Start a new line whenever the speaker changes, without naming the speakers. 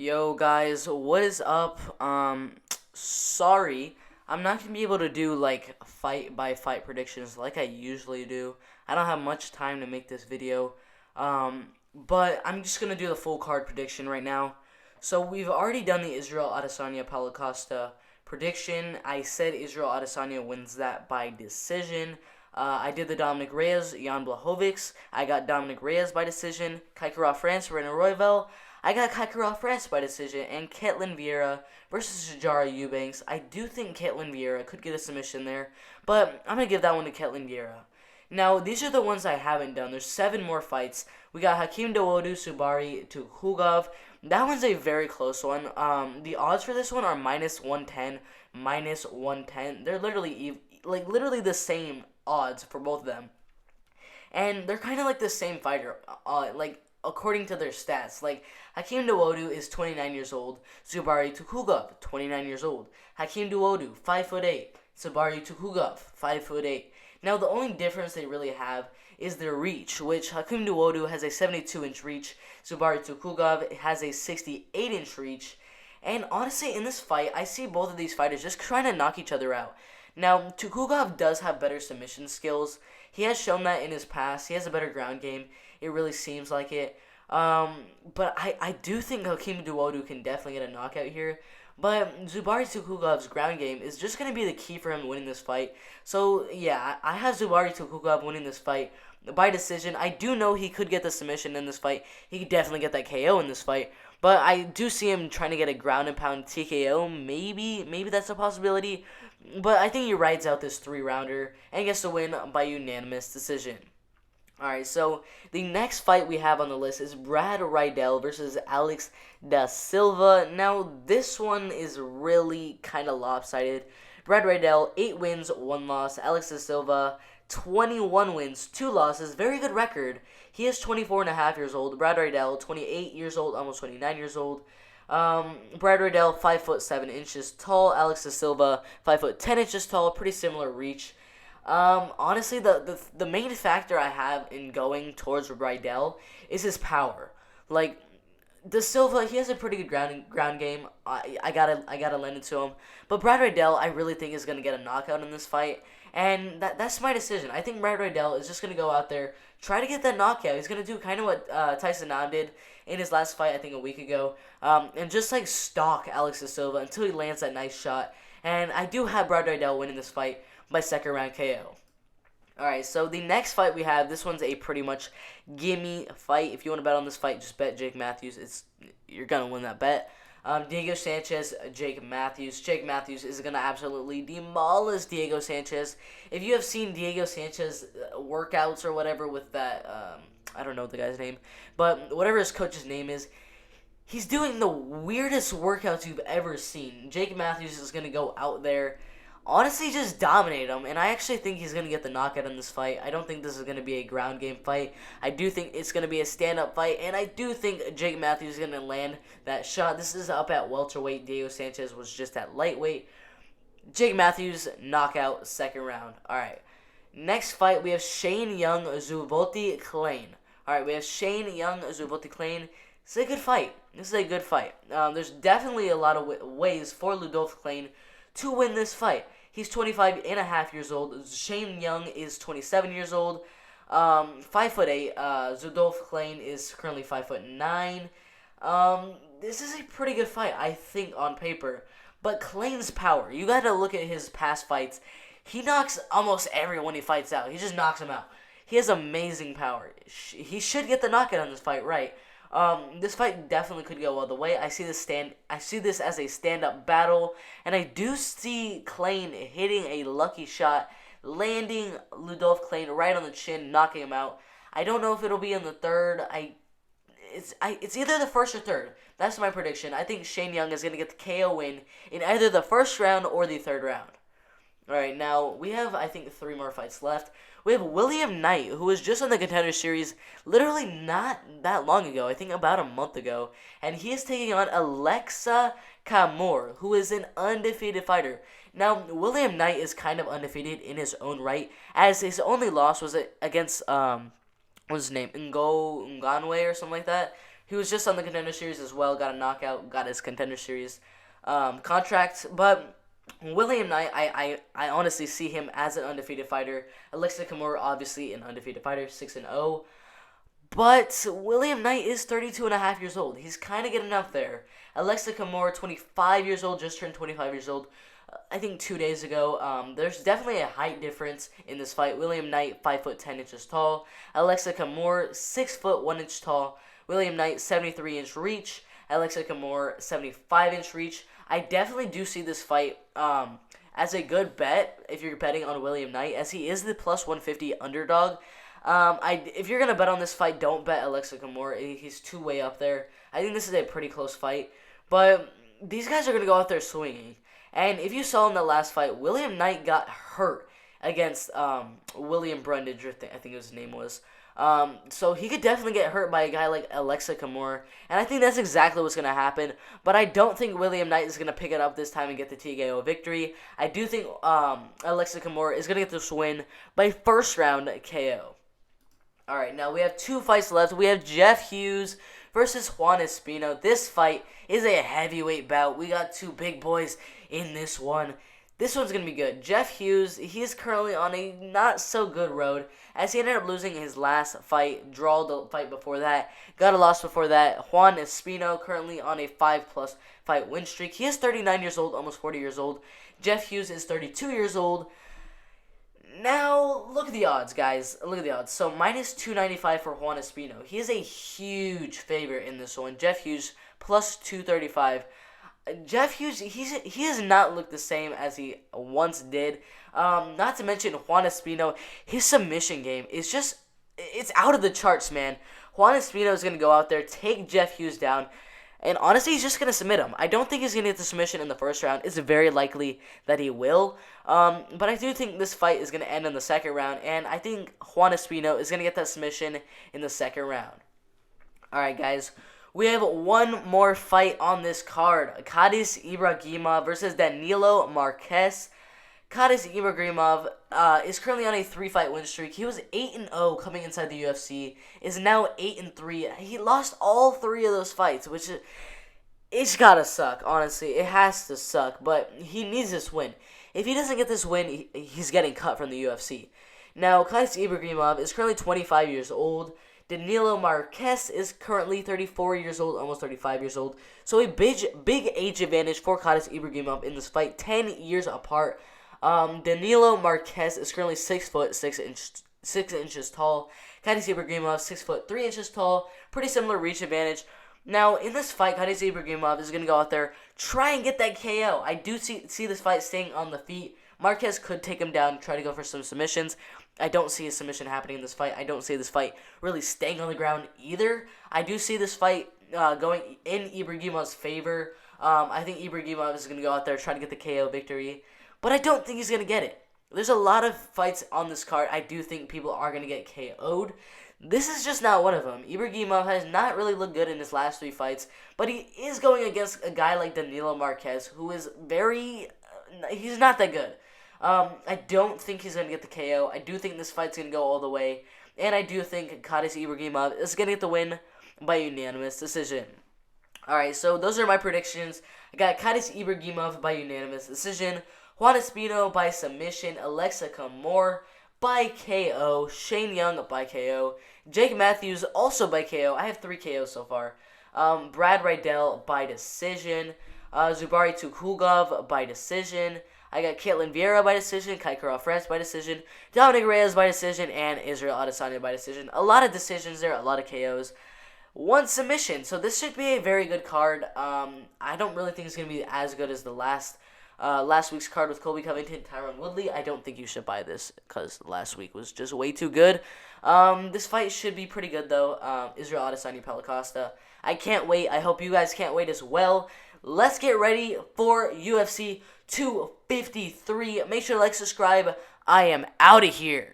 Yo guys, what is up? Sorry, I'm not gonna be able to do like fight by fight predictions like I usually do. I don't have much time to make this video. But I'm just gonna do the full card prediction right now. So we've already done the Israel Adesanya Paulo Costa prediction. I said Israel Adesanya wins that by decision. I did the Dominic Reyes, Jan Blachowicz. I got Dominic Reyes by decision. Kaikara France, Renan Royval. I got Kaikara France by decision. And Ketlin Vieira versus Shajara Eubanks. I do think Ketlin Vieira could get a submission there, but I'm going to give that one to Ketlin Vieira. Now, these are the ones I haven't done. There's 7 more fights. We got Hakeem Odu Subari to Hughes. That one's a very close one. The odds for this one are -110, -110. They're literally the same odds for both of them, and they're kind of like the same fighter. According to their stats, like Hakeem Odu is 29 years old. Subari Tukhugov, 29 years old. Hakeem Odu, 5'8". Subari Tukhugov, 5'8". Now, the only difference they really have is their reach, which Hakeem Odu has a 72-inch reach. Subari Tukhugov has a 68-inch reach. And honestly, in this fight, I see both of these fighters just trying to knock each other out. Now, Tukhugov does have better submission skills. He has shown that in his past. He has a better ground game. It really seems like it. But I do think Hakeem Odu can definitely get a knockout here. But Zubari Tukhugov's ground game is just going to be the key for him winning this fight. So, yeah, I have Zubari Tukhugov winning this fight by decision. I do know he could get the submission in this fight. He could definitely get that KO in this fight. But I do see him trying to get a ground and pound TKO. Maybe that's a possibility. But I think he rides out this 3-rounder and gets to win by unanimous decision. Alright, so the next fight we have on the list is Brad Rydell versus Alex da Silva. Now, this one is really kind of lopsided. Brad Rydell, 8 wins, 1 loss. Alex da Silva, 21 wins, 2 losses. Very good record. He is 24 and a half years old. Brad Rydell, 28 years old, almost 29 years old. Brad Rydell, 5'7" tall. Alex da Silva, 5'10" tall. Pretty similar reach. Honestly, the main factor I have in going towards Rydell is his power. Like, Da Silva, he has a pretty good ground game. I gotta lend it to him. But Brad Rydell, I really think is gonna get a knockout in this fight, and that's my decision. I think Brad Rydell is just gonna go out there, try to get that knockout. He's gonna do kind of what Tyson Nam did in his last fight, I think a week ago, and just like stalk Alex da Silva until he lands that nice shot. And I do have Brad Rydell winning this fight by second round KO. Alright, so the next fight we have, this one's a pretty much gimme fight. If you want to bet on this fight, just bet Jake Matthews. You're going to win that bet. Diego Sanchez, Jake Matthews. Jake Matthews is going to absolutely demolish Diego Sanchez. If you have seen Diego Sanchez workouts or whatever with that, I don't know the guy's name, but whatever his coach's name is, he's doing the weirdest workouts you've ever seen. Jake Matthews is going to go out there, honestly, just dominate him, and I actually think he's going to get the knockout in this fight. I don't think this is going to be a ground game fight. I do think it's going to be a stand-up fight, and I do think Jake Matthews is going to land that shot. This is up at welterweight. Diego Sanchez was just at lightweight. Jake Matthews, knockout, second round. All right. Next fight, we have Shane Young, Zuvoti Klein. All right, we have Shane Young, Zuvoti Klein. This is a good fight. There's definitely a lot of ways for Ludolf Klein to win this fight. He's 25 and a half years old. Shane Young is 27 years old. 5'8". Zudolf Klein is currently 5'9". This is a pretty good fight, I think, on paper. But Klein's power, you got to look at his past fights. He knocks almost everyone he fights out. He just knocks them out. He has amazing power. He should get the knockout on this fight, right? This fight definitely could go all the way. I see this as a stand-up battle, and I do see Klein hitting a lucky shot, landing Ludolf Klein right on the chin, knocking him out. I don't know if it'll be in the third. It's either the first or third. That's my prediction. I think Shane Young is gonna get the KO win in either the first round or the third round. All right, now we have, I think, 3 more fights left. We have William Knight, who was just on the Contender Series literally not that long ago, I think about a month ago, and he is taking on Alexa Kamor, who is an undefeated fighter. Now, William Knight is kind of undefeated in his own right, as his only loss was against, what's his name, Ngannou or something like that. He was just on the Contender Series as well, got a knockout, got his Contender Series contract. But William Knight, I honestly see him as an undefeated fighter. Alexa Kimura, obviously an undefeated fighter, 6-0. But William Knight is 32 and a half years old. He's kind of getting up there. Alexa Kimura, 25 years old, just turned 25 years old. I think 2 days ago. There's definitely a height difference in this fight. William Knight, 5'10" tall. Alexa Kimura, 6'1" tall. William Knight, 73-inch reach. Alexa Kimura, 75-inch reach. I definitely do see this fight as a good bet if you're betting on William Knight, as he is the plus 150 underdog. If you're gonna bet on this fight, don't bet Alexa Kimura. He's too way up there. I think this is a pretty close fight, but these guys are gonna go out there swinging. And if you saw in the last fight, William Knight got hurt against William Brundage, I think his name was. So he could definitely get hurt by a guy like Alexa Kimura, and I think that's exactly what's going to happen. But I don't think William Knight is going to pick it up this time and get the TKO victory. I do think Alexa Kimura is going to get this win by first round KO. Alright, now we have 2 fights left. We have Jeff Hughes versus Juan Espino. This fight is a heavyweight bout. We got 2 big boys in this one. This one's going to be good. Jeff Hughes, he is currently on a not-so-good road, as he ended up losing his last fight, draw the fight before that, got a loss before that. Juan Espino currently on a 5+ fight win streak. He is 39 years old, almost 40 years old. Jeff Hughes is 32 years old. Now, look at the odds, guys. Look at the odds. So, minus 295 for Juan Espino. He is a huge favorite in this one. Jeff Hughes, plus 235. Jeff Hughes, he has not looked the same as he once did. Not to mention Juan Espino, his submission game is just, it's out of the charts, man. Juan Espino is going to go out there, take Jeff Hughes down, and honestly, he's just going to submit him. I don't think he's going to get the submission in the first round. It's very likely that he will. But I do think this fight is going to end in the second round, and I think Juan Espino is going to get that submission in the second round. Alright, guys. We have one more fight on this card. Khadis Ibragimov versus Danilo Marques. Khadis Ibragimov is currently on a 3-fight win streak. He was 8-0 coming inside the UFC. Is now 8-3. He lost all 3 of those fights, which is, it's gotta suck, honestly. It has to suck, but he needs this win. If he doesn't get this win, he's getting cut from the UFC. Now, Khadis Ibragimov is currently 25 years old. Danilo Marques is currently 34 years old, almost 35 years old. So a big age advantage for Khadis Ibragimov in this fight, 10 years apart. Danilo Marques is currently 6 inches tall. Khadis Ibragimov 6'3" tall. Pretty similar reach advantage. Now, in this fight, Khadis Ibragimov is going to go out there, try and get that KO. I do see this fight staying on the feet. Marques could take him down, try to go for some submissions. I don't see a submission happening in this fight. I don't see this fight really staying on the ground either. I do see this fight going in Ibragimov's favor. I think Ibragimov is going to go out there, try to get the KO victory. But I don't think he's going to get it. There's a lot of fights on this card I do think people are going to get KO'd. This is just not one of them. Ibragimov has not really looked good in his last 3 fights, but he is going against a guy like Danilo Marques, who is he's not that good. I don't think he's going to get the KO. I do think this fight's going to go all the way, and I do think Khadis Ibragimov is going to get the win by unanimous decision. Alright, so those are my predictions. I got Khadis Ibragimov by unanimous decision, Juan Espino by submission, Alexa Kimura by KO, Shane Young by KO, Jake Matthews also by KO. I have 3 KOs so far. Brad Rydell by decision, Zubari Tukhugov by decision. I got Caitlin Vieira by decision, Kai Kara-France by decision, Dominic Reyes by decision, and Israel Adesanya by decision. A lot of decisions there, a lot of KOs. 1 submission, so this should be a very good card. I don't really think it's going to be as good as the last week's card with Colby Covington, Tyron Woodley. I don't think you should buy this because last week was just way too good. This fight should be pretty good, though. Israel Adesanya, Paulo Costa. I can't wait. I hope you guys can't wait as well. Let's get ready for UFC 253. Make sure to like, subscribe. I am out of here.